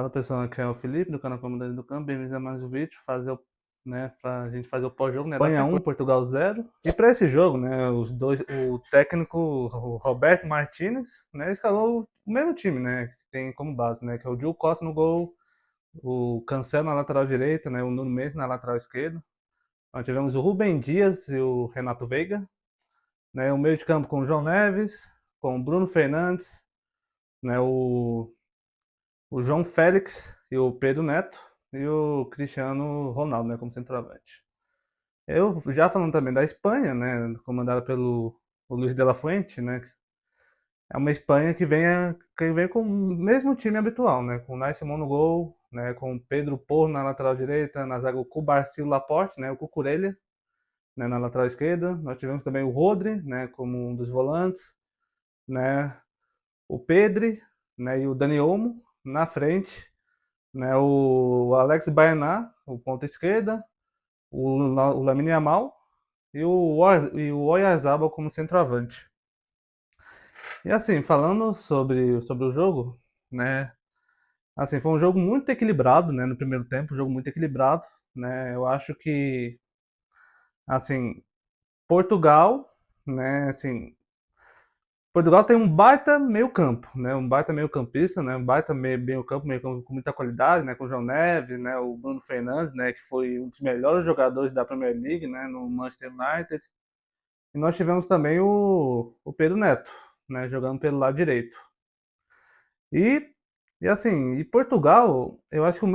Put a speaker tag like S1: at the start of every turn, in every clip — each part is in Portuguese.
S1: Fala pessoal, aqui é o Felipe do canal Comandante do Campo, bem-vindos a mais um vídeo, pra gente fazer o pós-jogo, né, Espanha 1, Portugal 0. E para esse jogo, né, o técnico o Roberto Martínez, né, escalou o mesmo time, né, que tem como base, né, que é o Diogo Costa no gol, o Cancelo na lateral direita, né, o Nuno Mendes na lateral esquerda. Nós tivemos o Rubem Dias e o Renato Veiga, né, o meio de campo com o João Neves, com o Bruno Fernandes, né, o João Félix e o Pedro Neto e o Cristiano Ronaldo, né, como centroavante. Eu já falando também da Espanha, né, comandada pelo o Luis de la Fuente, né, é uma Espanha que vem com o mesmo time habitual, né, com o Nai Simón no gol, né, com o Pedro Porro na lateral direita, na zaga o Cubarsí Laporte, né, o Cucurella, né, na lateral esquerda. Nós tivemos também o Rodri, né, como um dos volantes, né, o Pedri, né, e o Dani Olmo na frente, né, o Alex Baena, o ponta esquerda, o Lamine Yamal e o Oyarzabal como centroavante. E assim, falando sobre o jogo, né, assim, foi um jogo muito equilibrado, né, no primeiro tempo, um jogo muito equilibrado, né, eu acho que, assim, Portugal, né, assim, Portugal tem um baita meio-campo, né? Um baita meio-campista, né? Um baita meio-campo, meio-campo com muita qualidade, né? Com o João Neves, né? O Bruno Fernandes, né? Que foi um dos melhores jogadores da Premier League, né? No Manchester United. E nós tivemos também o Pedro Neto, né? Jogando pelo lado direito. E, e assim, e Portugal, eu acho que o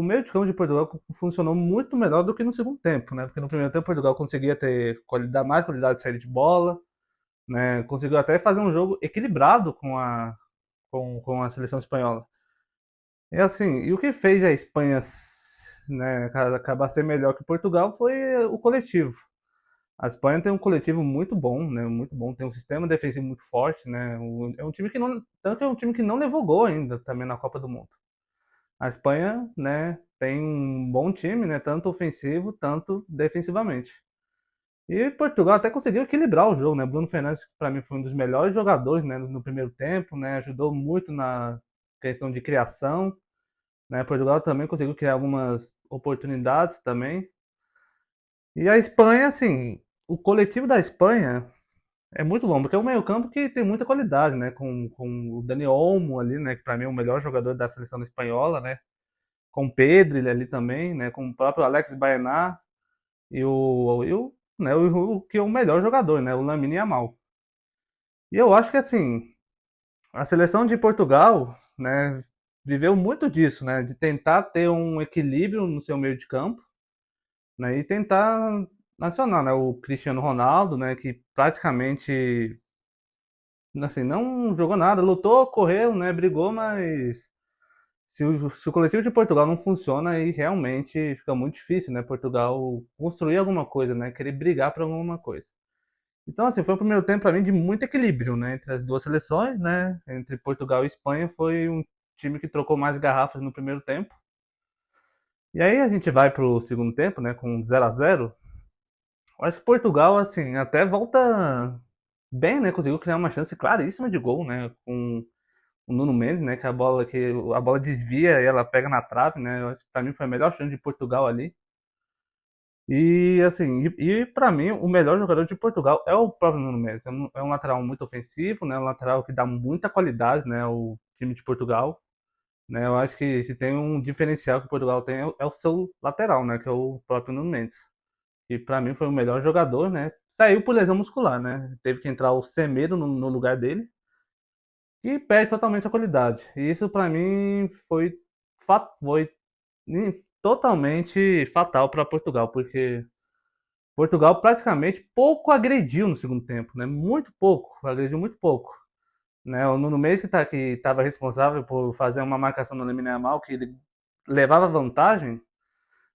S1: meio de campo de Portugal funcionou muito melhor do que no segundo tempo, né? Porque no primeiro tempo Portugal conseguia ter qualidade, mais qualidade de saída de bola, né? Conseguiu até fazer um jogo equilibrado com a seleção espanhola. E assim, e o que fez a Espanha, né, acabar ser melhor que Portugal foi o coletivo. A Espanha tem um coletivo muito bom, né, muito bom, tem um sistema defensivo muito forte, né, é um time que não, tanto que é um time que não levou gol ainda também na Copa do Mundo. A Espanha, né, tem um bom time, né, tanto ofensivo, tanto defensivamente. E Portugal até conseguiu equilibrar o jogo, né? Bruno Fernandes, para mim, foi um dos melhores jogadores, né, no primeiro tempo, né? Ajudou muito na questão de criação, né? Portugal também conseguiu criar algumas oportunidades também. E a Espanha, assim, o coletivo da Espanha é muito bom, porque é um meio-campo que tem muita qualidade, né? Com o Dani Olmo ali, né? Que para mim é o melhor jogador da seleção espanhola, né? Com o Pedri ali também, né? Com o próprio Alex Baena o que é o melhor jogador, né? O Lamine Yamal. E eu acho que assim, a seleção de Portugal, né, viveu muito disso, né, de tentar ter um equilíbrio no seu meio de campo, né, e tentar nacional, né, o Cristiano Ronaldo, né, que praticamente assim, não jogou nada, lutou, correu, né, brigou, mas se o coletivo de Portugal não funciona, aí realmente fica muito difícil, né, Portugal construir alguma coisa, né, querer brigar por alguma coisa. Então, assim, foi um primeiro tempo para mim de muito equilíbrio, né, entre as duas seleções, né, entre Portugal e Espanha, foi um time que trocou mais garrafas no primeiro tempo. E aí a gente vai pro segundo tempo, né, com 0-0. Eu acho que Portugal, assim, até volta bem, né, conseguiu criar uma chance claríssima de gol, né, com o Nuno Mendes, né, que a bola desvia e ela pega na trave, né, eu acho que para mim foi a melhor chance de Portugal ali. E assim, para mim, o melhor jogador de Portugal é o próprio Nuno Mendes. É um lateral muito ofensivo, né? Um lateral que dá muita qualidade, né? O time de Portugal, né? Eu acho que se tem um diferencial que Portugal tem é o seu lateral, né? Que é o próprio Nuno Mendes. E para mim foi o melhor jogador, né? Saiu por lesão muscular, né? Teve que entrar o Semedo no lugar dele e perde totalmente a qualidade. E isso para mim foi totalmente fatal para Portugal, porque Portugal praticamente pouco agrediu no segundo tempo, né? Muito pouco, agrediu muito pouco. Né? O Nuno Mendes que estava responsável por fazer uma marcação no Lamine Yamal, que ele levava vantagem,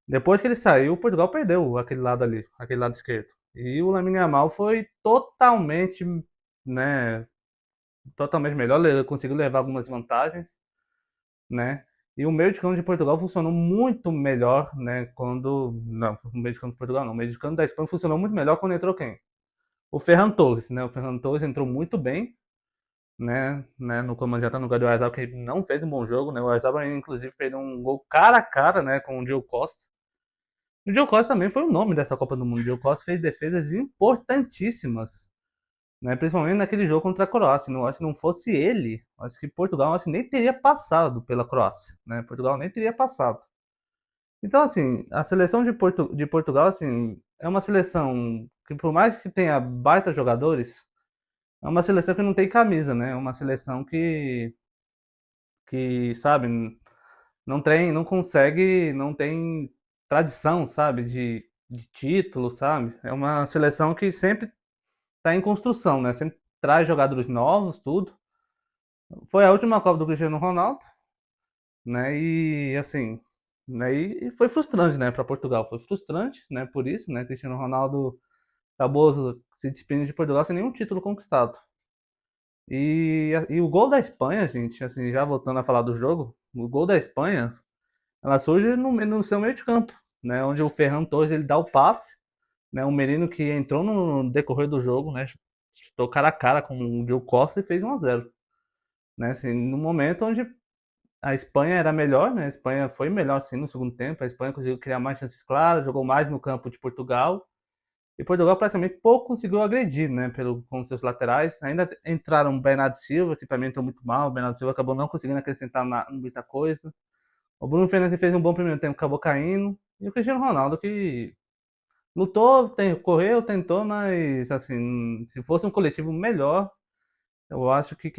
S1: depois que ele saiu, Portugal perdeu aquele lado ali, aquele lado esquerdo. E o Lamine Yamal foi totalmente, né, totalmente melhor, ele conseguiu levar algumas vantagens, né? E o meio de campo de Portugal funcionou muito melhor, né? Quando. Não, o meio de campo de Portugal não. O meio de campo da Espanha funcionou muito melhor quando entrou quem? O Ferran Torres, né? O Ferran Torres entrou muito bem, no comando já tá no lugar do Oyarzabal, que não fez um bom jogo, né? O Oyarzabal, inclusive, fez um gol cara a cara, né, com o Diego Costa. O Diego Costa também foi o nome dessa Copa do Mundo. O Diego Costa fez defesas importantíssimas, né? Principalmente naquele jogo contra a Croácia. Não, acho que não fosse ele, acho que Portugal acho que nem teria passado pela Croácia, né? Portugal nem teria passado. Então, assim, a seleção de Portugal, assim, é uma seleção que, por mais que tenha baita jogadores, é uma seleção que não tem camisa, né? É uma seleção sabe, não consegue, não tem tradição, sabe, de título, sabe? É uma seleção que sempre está em construção, né? Sempre traz jogadores novos, tudo. Foi a última Copa do Cristiano Ronaldo, né? E assim, né? E foi frustrante, né, para Portugal. Foi frustrante, né? Por isso, né? Cristiano Ronaldo acabou se despedindo de Portugal sem nenhum título conquistado. E o gol da Espanha, gente, assim, já voltando a falar do jogo, o gol da Espanha, ela surge no seu meio de campo, né? Onde o Ferran Torres ele dá o passe, né? Um menino que entrou no decorrer do jogo, né? Estou cara a cara com o Diogo Costa e fez 1-0, né? Assim, no momento onde a Espanha era melhor, né? A Espanha foi melhor sim no segundo tempo. A Espanha conseguiu criar mais chances claras, jogou mais no campo de Portugal. E Portugal praticamente pouco conseguiu agredir, né? Com seus laterais. Ainda entraram o Bernardo Silva, que para mim entrou muito mal. O Bernardo Silva acabou não conseguindo acrescentar muita coisa. O Bruno Fernandes fez um bom primeiro tempo, acabou caindo. E o Cristiano Ronaldo, que lutou, correu, tentou, mas assim, se fosse um coletivo melhor, eu acho que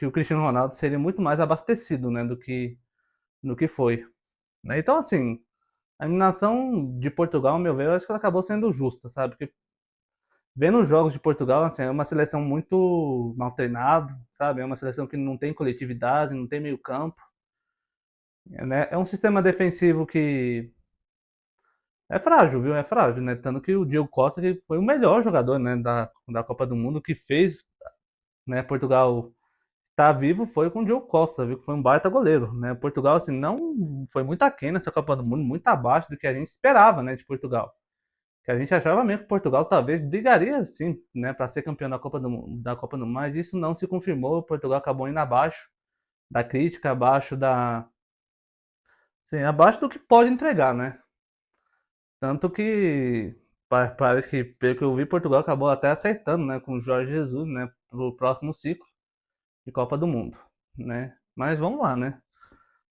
S1: o Cristiano Ronaldo seria muito mais abastecido, né, do que foi. Né? Então, assim, a eliminação de Portugal, ao meu ver, eu acho que ela acabou sendo justa, sabe? Porque vendo os jogos de Portugal, assim, é uma seleção muito mal treinada, sabe? É uma seleção que não tem coletividade, não tem meio campo. Né? É um sistema defensivo que é frágil, viu? É frágil, né? Tanto que o Diego Costa que foi o melhor jogador, né, da Copa do Mundo, que fez, né, Portugal estar vivo foi com o Diego Costa, viu? Que foi um baita goleiro, né? Portugal, assim, não foi muito aquém nessa Copa do Mundo, muito abaixo do que a gente esperava, né, de Portugal. Que a gente achava mesmo que Portugal talvez brigaria, sim, né, para ser campeão da Copa do Mundo, mas isso não se confirmou. Portugal acabou indo abaixo da crítica, abaixo do que pode entregar, né? Tanto que parece que, pelo que eu vi, Portugal acabou até acertando, né, com o Jorge Jesus, né, pro próximo ciclo de Copa do Mundo, né? Mas vamos lá, né?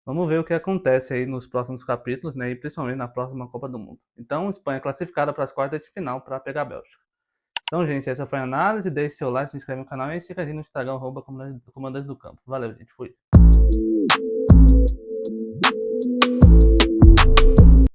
S1: Vamos ver o que acontece aí nos próximos capítulos, né, e principalmente na próxima Copa do Mundo. Então, Espanha classificada para as quartas de final para pegar a Bélgica. Então, gente, essa foi a análise. Deixe seu like, se inscreve no canal e siga a gente no Instagram, @comandante do campo. Valeu, gente. Fui.